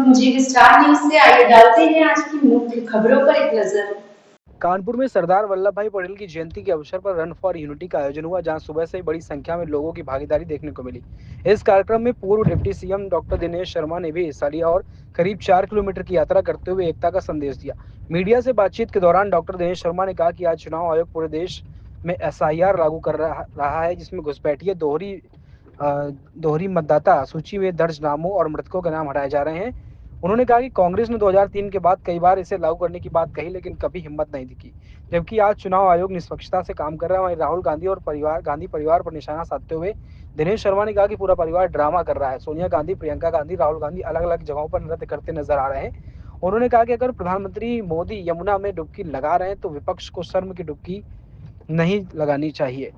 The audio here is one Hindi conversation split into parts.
जी स्टार न्यूज से आइए डालते हैं आज की मुख्य खबरों पर एक नजर। कानपुर में सरदार वल्लभ भाई पटेल की जयंती के अवसर पर रन फॉर यूनिटी का आयोजन हुआ, जहां सुबह से ही बड़ी संख्या में लोगों की भागीदारी देखने को मिली। इस कार्यक्रम में पूर्व deputy CM doctor Dinesh Sharma ने भी हिस्सा लिया और करीब 4 किलोमीटर की यात्रा करते हुए एकता का संदेश दिया। मीडिया से बातचीत के दौरान डॉक्टर दिनेश शर्मा ने कहा कि आज चुनाव आयोग पूरे देश में एसआईआर लागू कर रहा है, जिसमें घुसपैठिए दोहरी मतदाता सूची में दर्ज नामों और मृतकों के नाम हटाए जा रहे हैं। उन्होंने कहा कि कांग्रेस ने 2003 के बाद कई बार इसे लागू करने की बात कही, लेकिन कभी हिम्मत नहीं दिखी। जबकि आज चुनाव आयोग निष्पक्षता से काम कर रहा है। वहीं राहुल गांधी और गांधी परिवार पर निशाना साधते हुए दिनेश शर्मा ने कहा कि पूरा परिवार ड्रामा कर रहा है। सोनिया गांधी, प्रियंका गांधी, राहुल गांधी अलग अलग जगहों पर नृत्य करते नजर आ रहे हैं। उन्होंने कहा कि अगर प्रधानमंत्री मोदी यमुना में डुबकी लगा रहे हैं तो विपक्ष को शर्म की डुबकी लगानी चाहिए,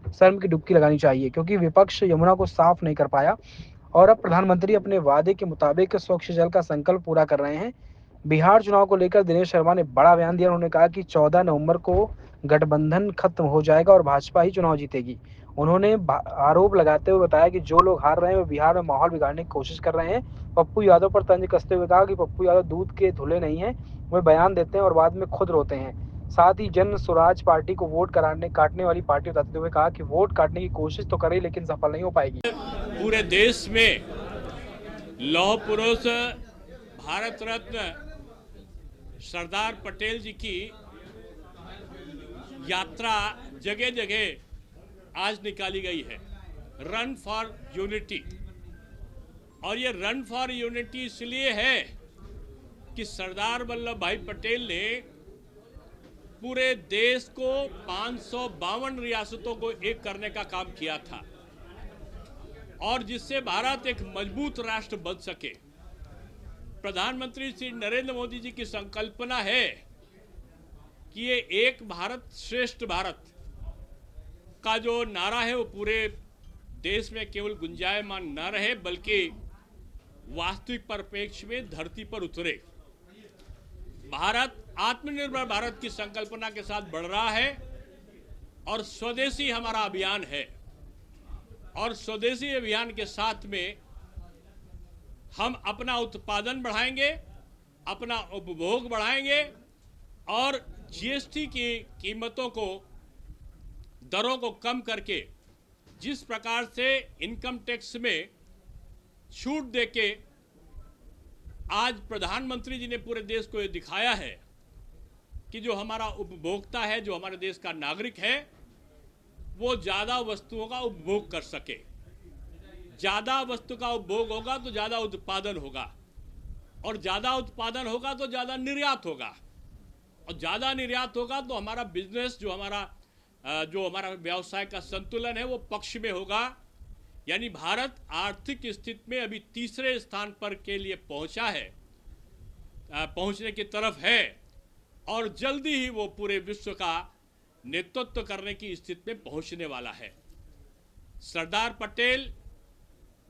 क्योंकि विपक्ष यमुना को साफ नहीं कर पाया और अब प्रधानमंत्री अपने वादे के मुताबिक स्वच्छ जल का संकल्प पूरा कर रहे हैं। बिहार चुनाव को लेकर दिनेश शर्मा ने बड़ा बयान दिया। उन्होंने कहा कि 14 नवंबर को गठबंधन खत्म हो जाएगा और भाजपा ही चुनाव जीतेगी। उन्होंने आरोप लगाते हुए बताया कि जो लोग हार रहे हैं वे बिहार में माहौल बिगाड़ने की कोशिश कर रहे हैं। पप्पू यादव पर तंज कसते हुए कहा कि पप्पू यादव दूध के धुले नहीं है, वे बयान देते हैं और बाद में खुद रोते हैं। साथ ही जन स्वराज पार्टी को वोट काटने वाली पार्टी बताते हुए कहा कि वोट काटने की कोशिश तो करे लेकिन सफल नहीं हो पाएगी। पूरे देश में लौह पुरुष भारत रत्न सरदार पटेल जी की यात्रा जगह जगह आज निकाली गई है, रन फॉर यूनिटी। और ये रन फॉर यूनिटी इसलिए है कि सरदार वल्लभ भाई पटेल ने पूरे देश को 552 रियासतों को एक करने का काम किया था, और जिससे भारत एक मजबूत राष्ट्र बन सके। प्रधानमंत्री श्री नरेंद्र मोदी जी की संकल्पना है कि ये एक भारत श्रेष्ठ भारत का जो नारा है वो पूरे देश में केवल गुंजायमान न रहे, बल्कि वास्तविक परिप्रेक्ष्य में धरती पर उतरे। भारत आत्मनिर्भर भारत की संकल्पना के साथ बढ़ रहा है और स्वदेशी हमारा अभियान है। और स्वदेशी अभियान के साथ में हम अपना उत्पादन बढ़ाएंगे, अपना उपभोग बढ़ाएंगे और जीएसटी की कीमतों को, दरों को कम करके, जिस प्रकार से इनकम टैक्स में छूट देके आज प्रधानमंत्री जी ने पूरे देश को ये दिखाया है कि जो हमारा उपभोक्ता है, जो हमारे देश का नागरिक है, वो ज़्यादा वस्तुओं का उपभोग कर सके। ज़्यादा वस्तु का उपभोग होगा तो ज़्यादा उत्पादन होगा, और ज़्यादा उत्पादन होगा तो ज़्यादा निर्यात होगा, और ज़्यादा निर्यात होगा तो हमारा बिजनेस, जो हमारा व्यवसाय का संतुलन है, वो पक्ष में होगा। यानी भारत आर्थिक स्थिति में अभी तीसरे स्थान पर के लिए पहुंचने की तरफ है, और जल्दी ही वो पूरे विश्व का नेतृत्व करने की स्थिति में पहुंचने वाला है। सरदार पटेल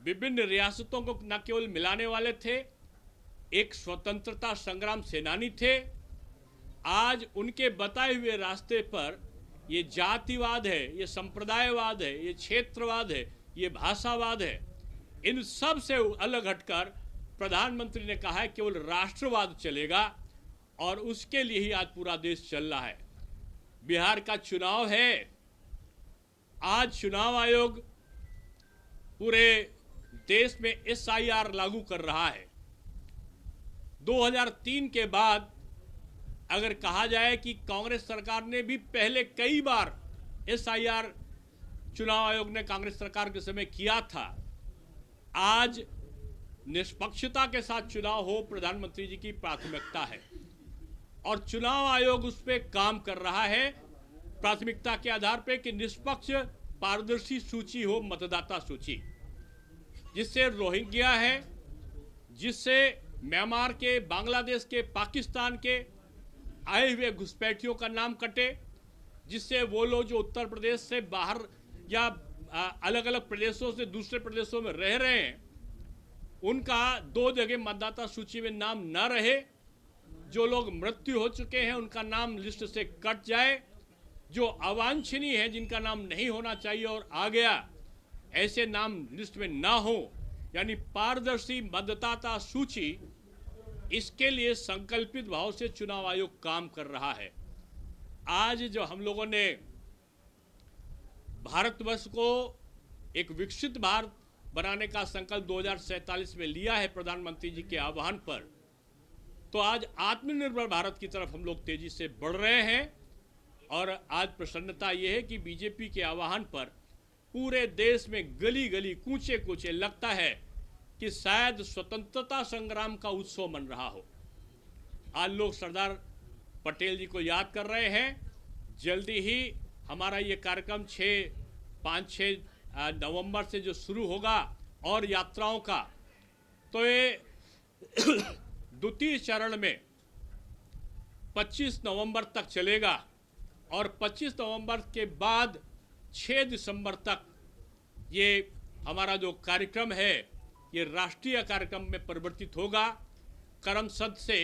विभिन्न रियासतों को न केवल मिलाने वाले थे, एक स्वतंत्रता संग्राम सेनानी थे। आज उनके बताए हुए रास्ते पर ये जातिवाद है, ये संप्रदायवाद है, ये क्षेत्रवाद है, ये भाषावाद है, इन सब से अलग हटकर प्रधानमंत्री ने कहा है केवल राष्ट्रवाद चलेगा, और उसके लिए ही आज पूरा देश चल रहा है। बिहार का चुनाव है, आज चुनाव आयोग पूरे देश में एसआईआर लागू कर रहा है। 2003 के बाद अगर कहा जाए कि कांग्रेस सरकार ने भी पहले कई बार एसआईआर चुनाव आयोग ने कांग्रेस सरकार के समय किया था, आज निष्पक्षता के साथ चुनाव हो प्रधानमंत्री जी की प्राथमिकता है, और चुनाव आयोग उस पर काम कर रहा है प्राथमिकता के आधार पर कि निष्पक्ष पारदर्शी सूची हो, मतदाता सूची, जिससे रोहिंग्या है, जिससे म्यांमार के, बांग्लादेश के, पाकिस्तान के आए हुए घुसपैठियों का नाम कटे, जिससे वो लोग जो उत्तर प्रदेश से बाहर या अलग अलग प्रदेशों से दूसरे प्रदेशों में रह रहे हैं, उनका 2 जगह मतदाता सूची में नाम न रहे। जो लोग मृत्यु हो चुके हैं उनका नाम लिस्ट से कट जाए, जो अवांछनीय है, जिनका नाम नहीं होना चाहिए और आ गया, ऐसे नाम लिस्ट में ना हो। यानी पारदर्शी मतदाता सूची इसके लिए संकल्पित भाव से चुनाव आयोग काम कर रहा है। आज जो हम लोगों ने भारतवर्ष को एक विकसित भारत बनाने का संकल्प 2047 में लिया है प्रधानमंत्री जी के आह्वान पर, तो आज आत्मनिर्भर भारत की तरफ हम लोग तेजी से बढ़ रहे हैं। और आज प्रसन्नता ये है कि बीजेपी के आह्वान पर पूरे देश में गली गली कूचे कूचे लगता है कि शायद स्वतंत्रता संग्राम का उत्सव मन रहा हो। आज लोग सरदार पटेल जी को याद कर रहे हैं। जल्दी ही हमारा ये कार्यक्रम 5-6 नवंबर से जो शुरू होगा और यात्राओं का, तो ये द्वितीय चरण में 25 नवंबर तक चलेगा और 25 नवंबर के बाद 6 दिसंबर तक ये हमारा जो कार्यक्रम है ये राष्ट्रीय कार्यक्रम में परिवर्तित होगा। करमसद से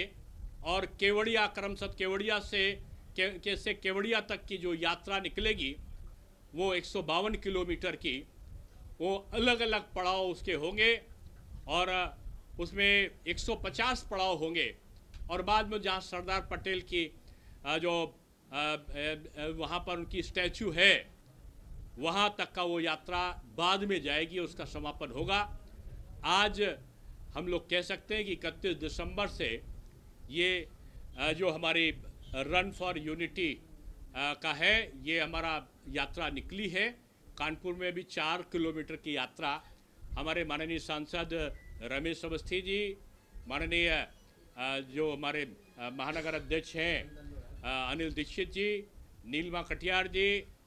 और केवड़िया, करमसद केवड़िया से केवड़िया तक की जो यात्रा निकलेगी वो 152 किलोमीटर की, वो अलग अलग पड़ाव उसके होंगे और उसमें 150 पड़ाव होंगे। और बाद में जहाँ सरदार पटेल की जो वहाँ पर उनकी स्टैचू है वहाँ तक का वो यात्रा बाद में जाएगी, उसका समापन होगा। आज हम लोग कह सकते हैं कि 31 दिसंबर से ये जो हमारी रन फॉर यूनिटी का है, ये हमारा यात्रा निकली है। कानपुर में भी 4 किलोमीटर की यात्रा हमारे माननीय सांसद रमेश अवस्थी जी, माननीय जो हमारे महानगर अध्यक्ष हैं अनिल दीक्षित जी, नीलमा कटियार जी,